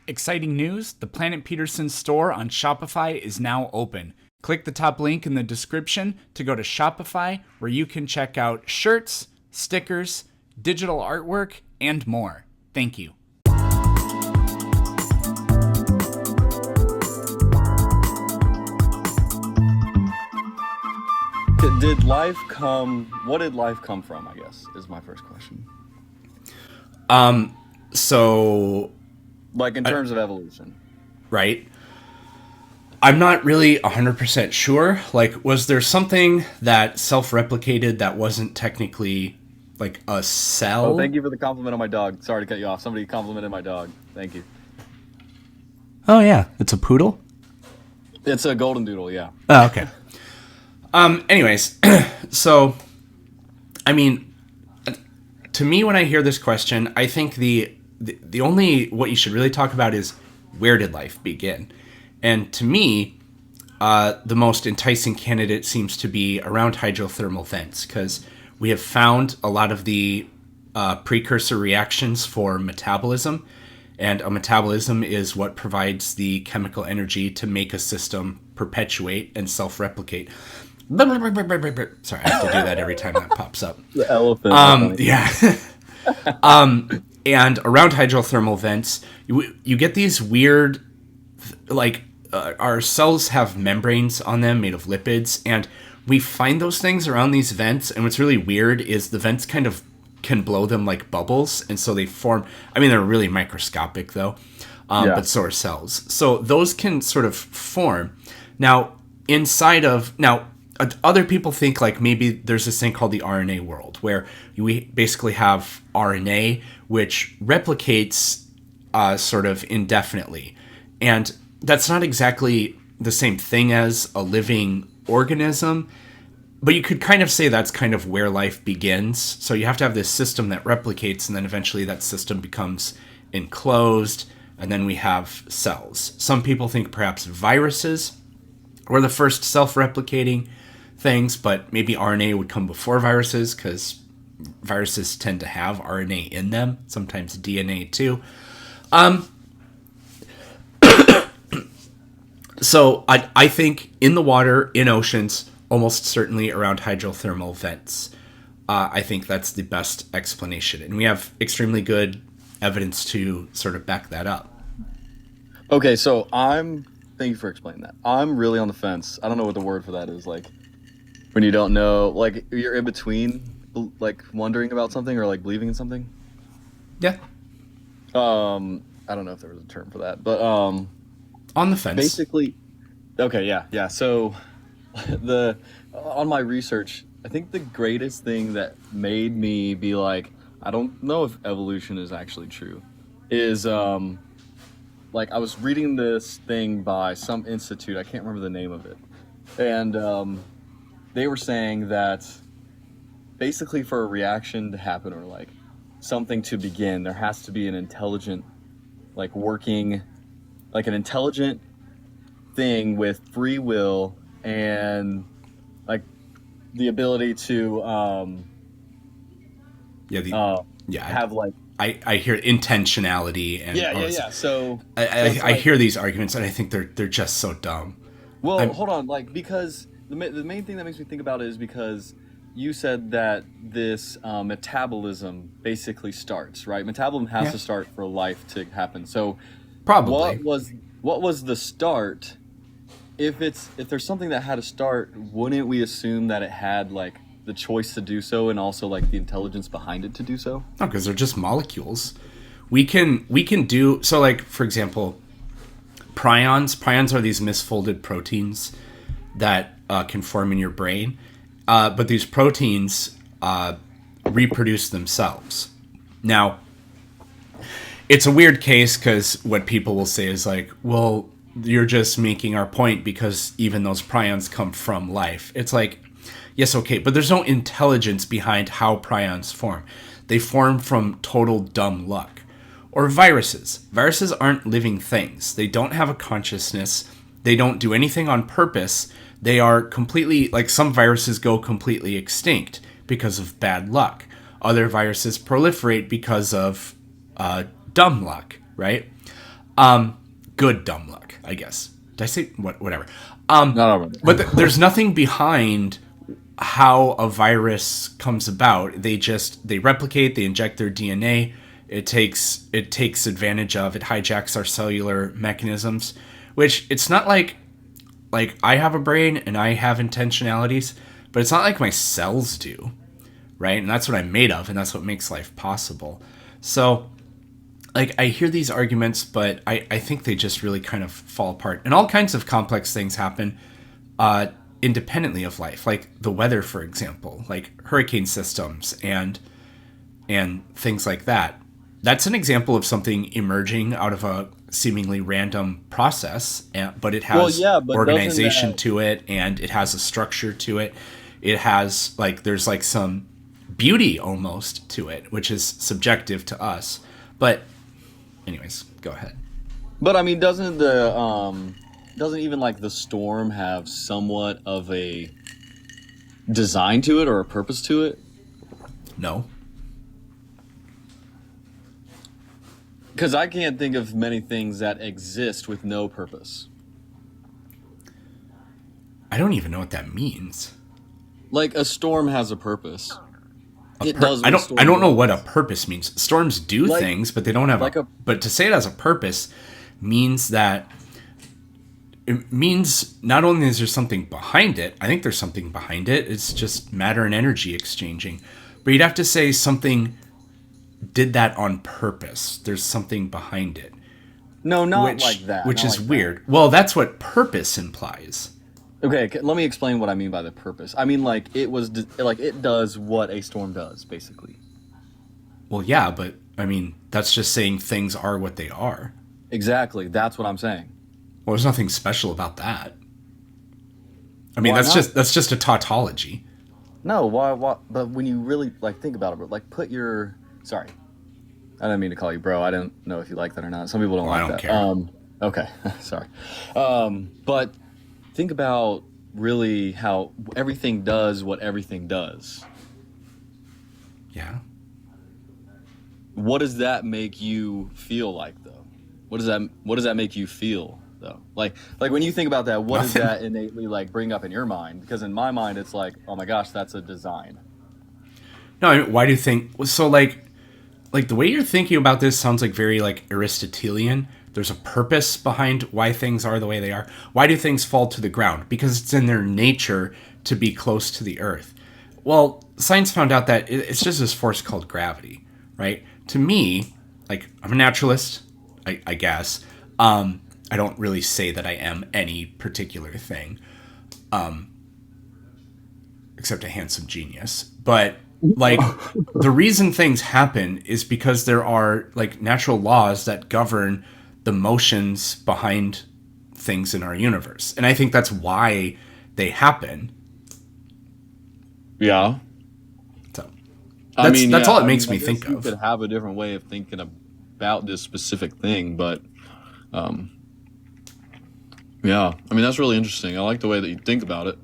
Exciting news, the Planet Peterson store on Shopify is now open. Click the top link in the description to go to Shopify, where you can check out shirts, stickers, digital artwork, and more. Thank you. What did life come from, I guess, is my first question. So, Like, in terms of evolution. right? I'm not really 100% sure. Like, was there something that self-replicated that wasn't technically, like, a cell? Oh, thank you for the compliment on my dog. Sorry to cut you off. Somebody complimented my dog. Thank you. Oh, yeah. It's a poodle? It's a golden doodle, yeah. Oh, okay. Anyways, so, I mean, to me, when I hear this question, I think the only what you should really talk about is where did life begin? And to me, the most enticing candidate seems to be around hydrothermal vents, because we have found a lot of the precursor reactions for metabolism, and a metabolism is what provides the chemical energy to make a system perpetuate and self-replicate. Sorry, I have to do that every time that pops up. The elephant. Yeah. And around hydrothermal vents, you get these weird, our cells have membranes on them made of lipids, and we find those things around these vents, and what's really weird is the vents kind of can blow them like bubbles, and so they form, I mean, they're really microscopic though, but so are cells. So those can sort of form. Now, other people think like maybe there's this thing called the RNA world, where we basically have RNA, which replicates sort of indefinitely. And that's not exactly the same thing as a living organism, but you could kind of say that's kind of where life begins. So you have to have this system that replicates, and then eventually that system becomes enclosed, and then we have cells. Some people think perhaps viruses were the first self-replicating things, but maybe RNA would come before viruses, because viruses tend to have RNA in them, sometimes DNA too. So I think in the water, in oceans, almost certainly around hydrothermal vents. I think that's the best explanation, and we have extremely good evidence to sort of back that up. Okay, so thank you for explaining that. I'm really on the fence. I don't know what the word for that is, like, when you don't know, like, you're in between, like, wondering about something or, like, believing in something. Yeah. I don't know if there was a term for that, but, On the fence. basically, okay, yeah. So, on my research, I think the greatest thing that made me be like, I don't know if evolution is actually true, is, like, I was reading this thing by some institute, I can't remember the name of it, and, they were saying that basically for a reaction to happen, or like something to begin, there has to be an intelligent, like, working, like an intelligent thing with free will and like the ability to have like I hear intentionality and yeah. So I hear these arguments, and I think they're just so dumb. Well, hold on, like, because the main thing that makes me think about it is because you said that this metabolism basically starts, right? Metabolism has to start for life to happen. So probably what was the start? If there's something that had a start, wouldn't we assume that it had like the choice to do so, and also like the intelligence behind it to do so? No, because they're just molecules. We can do so. Like, for example, prions are these misfolded proteins that can form in your brain, but these proteins reproduce themselves. Now, it's a weird case, because what people will say is like, well, you're just making our point because even those prions come from life. It's like, yes, okay, but there's no intelligence behind how prions form. They form from total dumb luck. Or viruses. Viruses aren't living things. They don't have a consciousness. They don't do anything on purpose. They are completely, like, some viruses go completely extinct because of bad luck. Other viruses proliferate because of dumb luck, right? Good dumb luck, I guess. Did I say whatever? No. But there's nothing behind how a virus comes about. They replicate, they inject their DNA. It takes advantage of, it hijacks our cellular mechanisms, which it's not like I have a brain and I have intentionalities, but it's not like my cells do, right? And that's what I'm made of, and that's what makes life possible. So like I hear these arguments, but I think they just really kind of fall apart. And all kinds of complex things happen independently of life, like the weather, for example, like hurricane systems and things like that. That's an example of something emerging out of a seemingly random process, but it has organization to it, and it has a structure to it. It has there's like some beauty almost to it, which is subjective to us. But anyways, go ahead. But I mean, doesn't even like the storm have somewhat of a design to it or a purpose to it? No. Because I can't think of many things that exist with no purpose. I don't even know what that means. Like a storm has a purpose. I don't know what a purpose means. Storms do things, but they don't have but to say it has a purpose means that it means not only is there something behind it, I think there's something behind it. It's just matter and energy exchanging. But you'd have to say something did that on purpose. There's something behind it. No, not like that. Which is weird. Well, that's what purpose implies. Okay, let me explain what I mean by the purpose. I mean, like, it does what a storm does, basically. Well, yeah, but, I mean, that's just saying things are what they are. Exactly, that's what I'm saying. Well, there's nothing special about that. I mean, that's just a tautology. No, why? But when you really, think about it, like, sorry. I didn't mean to call you bro. I don't know if you like that or not. Some people don't like that. I don't care. Okay, sorry. But think about really how everything does what everything does. Yeah. What does that make you feel like, though? What does that make you feel, though? Like when you think about that, what does that innately bring up in your mind? Because in my mind, it's like, oh my gosh, that's a design. No, I mean, why do you think so? Like the way you're thinking about this sounds like very Aristotelian. There's a purpose behind why things are the way they are. Why do things fall to the ground? Because it's in their nature to be close to the earth. Well, science found out that it's just this force called gravity, right? To me, I'm a naturalist, I guess. I don't really say that I am any particular thing, except a handsome genius. But the reason things happen is because there are natural laws that govern the motions behind things in our universe. And I think that's why they happen. Yeah. So that's all it makes me think of. You could have a different way of thinking about this specific thing, but yeah. I mean, that's really interesting. I like the way that you think about it.